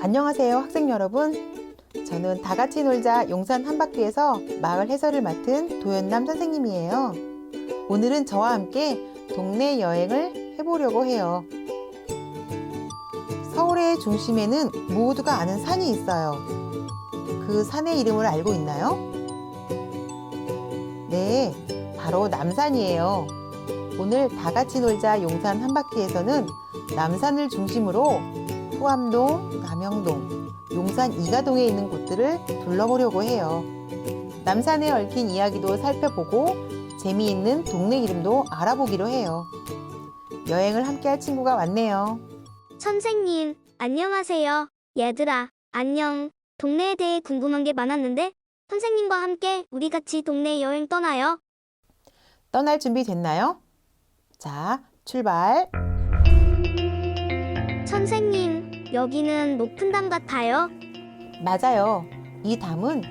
안녕하세요 학생 여러분, 저는 다같이 놀자 용산 한바퀴에서 마을 해설을 맡은 도연남 선생님이에요. 오늘은 저와 함께 동네 여행을 해보려고 해요. 서울의 중심에는 모두가 아는 산이 있어요. 그 산의 이름을 알고 있나요? 네, 바로 남산이에요. 오늘 다같이 놀자 용산 한바퀴에서는 남산을 중심으로 후암동, 남영동, 용산 이가동에 있는 곳들을 둘러보려고 해요. 남산에 얽힌 이야기도 살펴보고 재미있는 동네 이름도 알아보기로 해요. 여행을 함께할 친구가 왔네요. 선생님, 안녕하세요. 얘들아, 안녕. 동네에 대해 궁금한 게 많았는데 선생님과 함께 우리 같이 동네 여행 떠나요. 떠날 준비 됐나요? 자, 출발! 선생님, 여기는 높은 담 같아요. 맞아요. 이 담은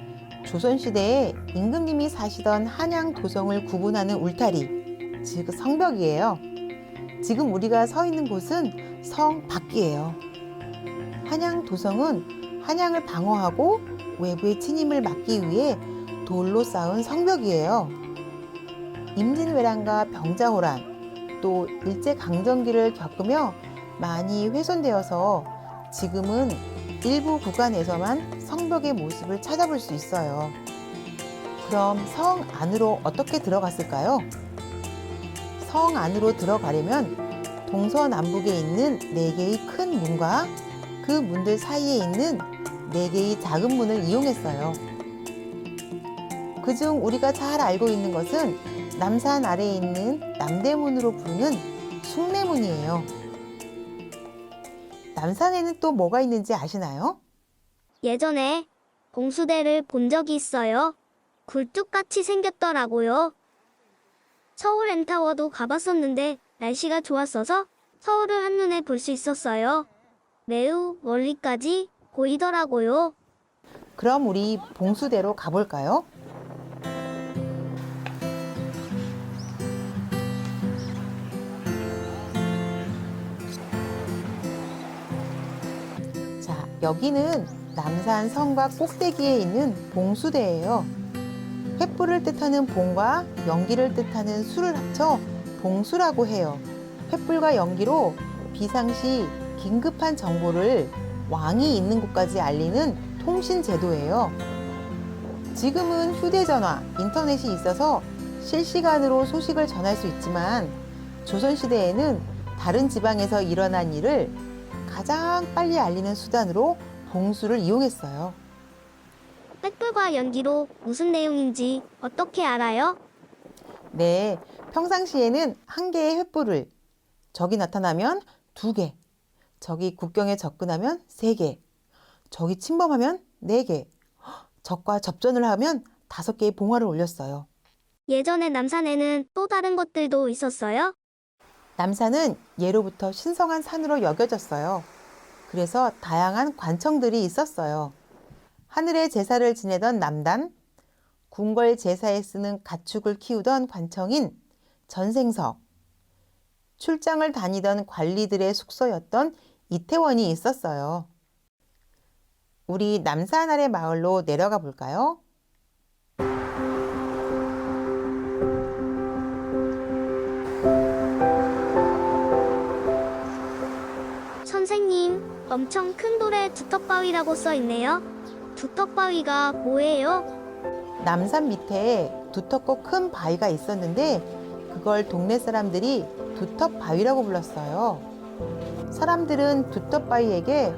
조선시대에 임금님이 사시던 한양 도성을 구분하는 울타리, 즉 성벽이에요. 지금 우리가 서 있는 곳은 성 밖이에요. 한양 도성은 한양을 방어하고 외부의 침입을 막기 위해 돌로 쌓은 성벽이에요. 임진왜란과 병자호란, 또 일제강점기를 겪으며 많이 훼손되어서 지금은 일부 구간에서만 성벽의 모습을 찾아볼 수 있어요. 그럼 성 안으로 어떻게 들어갔을까요? 성 안으로 들어가려면 동서남북에 있는 4개의 큰 문과 그 문들 사이에 있는 4개의 작은 문을 이용했어요. 그중 우리가 잘 알고 있는 것은 남산 아래에 있는 남대문으로 부르는 숭례문이에요. 남산에는 또 뭐가 있는지 아시나요? 예전에 봉수대를 본 적이 있어요. 굴뚝같이 생겼더라고요. 서울 N타워도 가봤었는데 날씨가 좋았어서 서울을 한눈에 볼 수 있었어요. 매우 멀리까지 보이더라고요. 그럼 우리 봉수대로 가볼까요? 자, 여기는 남산 성곽 꼭대기에 있는 봉수대예요. 횃불을 뜻하는 봉과 연기를 뜻하는 수를 합쳐 봉수라고 해요. 횃불과 연기로 비상시 긴급한 정보를 왕이 있는 곳까지 알리는 통신 제도예요. 지금은 휴대전화, 인터넷이 있어서 실시간으로 소식을 전할 수 있지만 조선시대에는 다른 지방에서 일어난 일을 가장 빨리 알리는 수단으로 봉수를 이용했어요. 횃불과 연기로 무슨 내용인지 어떻게 알아요? 네, 평상시에는 1개의 횃불을, 적이 나타나면 2개, 적이 국경에 접근하면 3개, 적이 침범하면 4개, 적과 접전을 하면 5개의 봉화를 올렸어요. 예전에 남산에는 또 다른 것들도 있었어요? 남산은 예로부터 신성한 산으로 여겨졌어요. 그래서 다양한 관청들이 있었어요. 하늘의 제사를 지내던 남단, 궁궐 제사에 쓰는 가축을 키우던 관청인 전생석, 출장을 다니던 관리들의 숙소였던 이태원이 있었어요. 우리 남산 아래 마을로 내려가 볼까요? 선생님, 엄청 큰 돌에 두텁바위라고 써 있네요. 두텁바위가 뭐예요? 남산 밑에 두텁고 큰 바위가 있었는데 그걸 동네 사람들이 두텁바위라고 불렀어요. 사람들은 두텁바위에게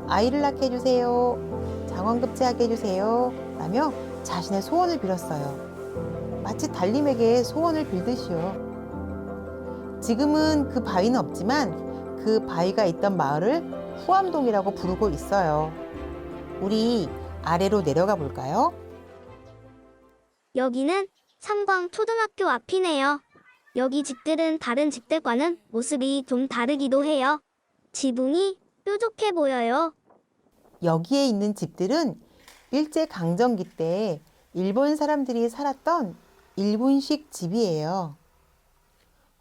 아이를 낳게 해주세요, 장원급제하게 해주세요 라며 자신의 소원을 빌었어요. 마치 달님에게 소원을 빌듯이요. 지금은 그 바위는 없지만 그 바위가 있던 마을을 후암동이라고 부르고 있어요. 우리 아래로 내려가 볼까요? 여기는 삼광초등학교 앞이네요. 여기 집들은 다른 집들과는 모습이 좀 다르기도 해요. 지붕이 뾰족해 보여요. 여기에 있는 집들은 일제강점기 때 일본 사람들이 살았던 일본식 집이에요.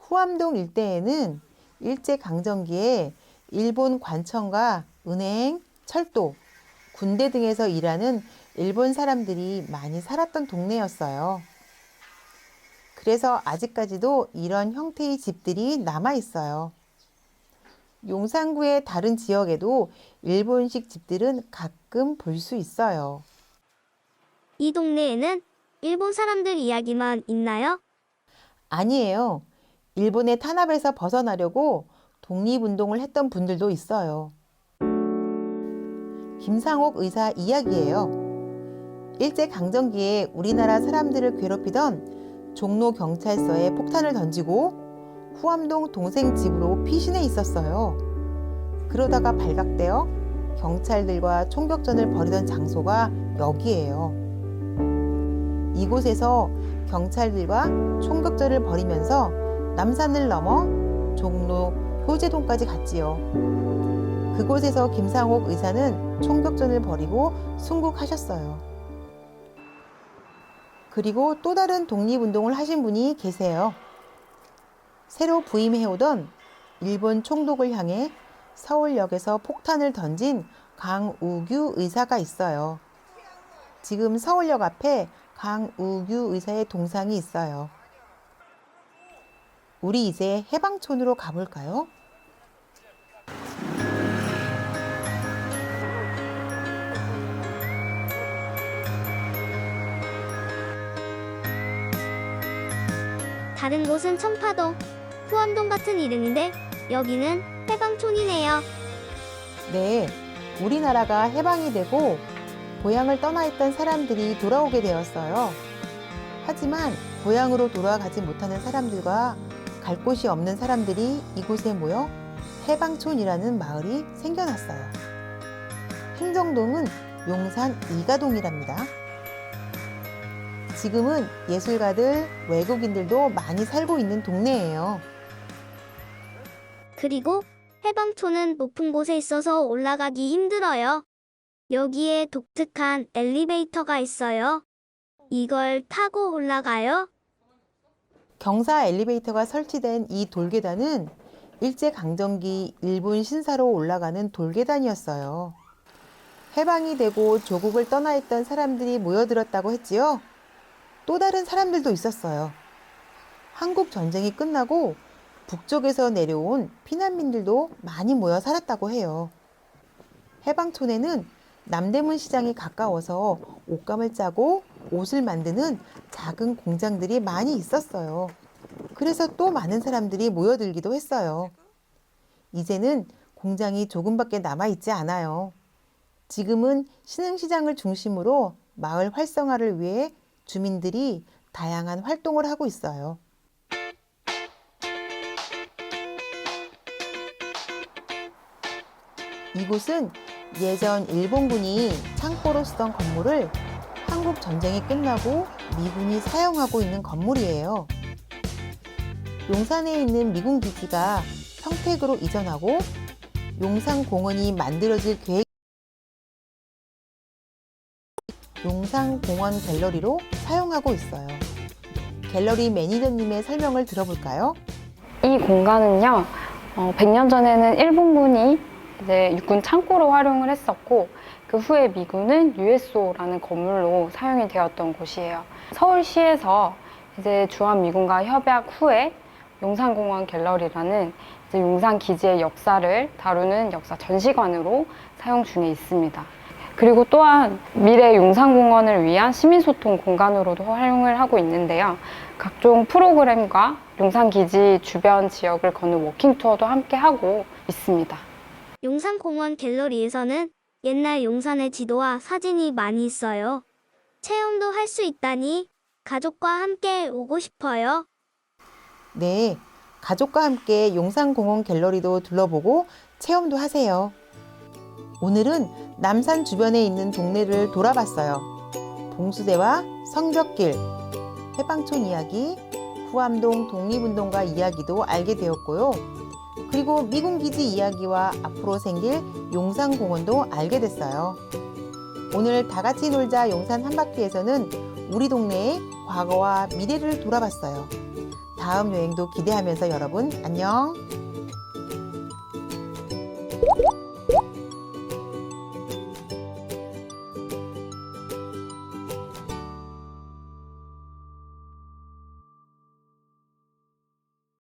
후암동 일대에는 일제강점기에 일본 관청과 은행, 철도, 군대 등에서 일하는 일본 사람들이 많이 살았던 동네였어요. 그래서 아직까지도 이런 형태의 집들이 남아 있어요. 용산구의 다른 지역에도 일본식 집들은 가끔 볼 수 있어요. 이 동네에는 일본 사람들 이야기만 있나요? 아니에요. 일본의 탄압에서 벗어나려고 독립운동을 했던 분들도 있어요. 김상옥 의사 이야기예요. 일제강점기에 우리나라 사람들을 괴롭히던 종로 경찰서에 폭탄을 던지고 후암동 동생 집으로 피신해 있었어요. 그러다가 발각되어 경찰들과 총격전을 벌이던 장소가 여기예요. 이곳에서 경찰들과 총격전을 벌이면서 남산을 넘어 종로 효제동까지 갔지요. 그곳에서 김상옥 의사는 총격전을 벌이고 순국하셨어요. 그리고 또 다른 독립운동을 하신 분이 계세요. 새로 부임해오던 일본 총독을 향해 서울역에서 폭탄을 던진 강우규 의사가 있어요. 지금 서울역 앞에 강우규 의사의 동상이 있어요. 우리 이제 해방촌으로 가볼까요? 다른 곳은 청파동, 후암동 같은 이름인데 여기는 해방촌이네요. 네, 우리나라가 해방이 되고 고향을 떠나 있던 사람들이 돌아오게 되었어요. 하지만 고향으로 돌아가지 못하는 사람들과 갈 곳이 없는 사람들이 이곳에 모여 해방촌이라는 마을이 생겨났어요. 행정동은 용산 이가동이랍니다. 지금은 예술가들, 외국인들도 많이 살고 있는 동네예요. 그리고 해방촌은 높은 곳에 있어서 올라가기 힘들어요. 여기에 독특한 엘리베이터가 있어요. 이걸 타고 올라가요? 경사 엘리베이터가 설치된 이 돌계단은 일제강점기 일본 신사로 올라가는 돌계단이었어요. 해방이 되고 조국을 떠나 있던 사람들이 모여들었다고 했지요. 또 다른 사람들도 있었어요. 한국 전쟁이 끝나고 북쪽에서 내려온 피난민들도 많이 모여 살았다고 해요. 해방촌에는 남대문 시장이 가까워서 옷감을 짜고 옷을 만드는 작은 공장들이 많이 있었어요. 그래서 또 많은 사람들이 모여들기도 했어요. 이제는 공장이 조금밖에 남아있지 않아요. 지금은 신흥시장을 중심으로 마을 활성화를 위해 주민들이 다양한 활동을 하고 있어요. 이곳은 예전 일본군이 창고로 쓰던 건물을 한국 전쟁이 끝나고 미군이 사용하고 있는 건물이에요. 용산에 있는 미군 기지가 평택으로 이전하고 용산공원이 만들어질 계획 용산공원 갤러리로 사용하고 있어요. 갤러리 매니저님의 설명을 들어볼까요? 이 공간은요, 100년 전에는 일본군이 이제 육군 창고로 활용을 했었고, 그 후에 미군은 USO라는 건물로 사용이 되었던 곳이에요. 서울시에서 이제 주한미군과 협약 후에 용산공원 갤러리라는 이제 용산 기지의 역사를 다루는 역사 전시관으로 사용 중에 있습니다. 그리고 또한 미래 용산공원을 위한 시민소통 공간으로도 활용을 하고 있는데요. 각종 프로그램과 용산기지 주변 지역을 걷는 워킹투어도 함께 하고 있습니다. 용산공원 갤러리에서는 옛날 용산의 지도와 사진이 많이 있어요. 체험도 할 수 있다니 가족과 함께 오고 싶어요. 네, 가족과 함께 용산공원 갤러리도 둘러보고 체험도 하세요. 오늘은 남산 주변에 있는 동네를 돌아봤어요. 봉수대와 성벽길, 해방촌 이야기, 후암동 독립운동가 이야기도 알게 되었고요. 그리고 미군기지 이야기와 앞으로 생길 용산공원도 알게 됐어요. 오늘 다같이 놀자 용산 한바퀴에서는 우리 동네의 과거와 미래를 돌아봤어요. 다음 여행도 기대하면서 여러분 안녕!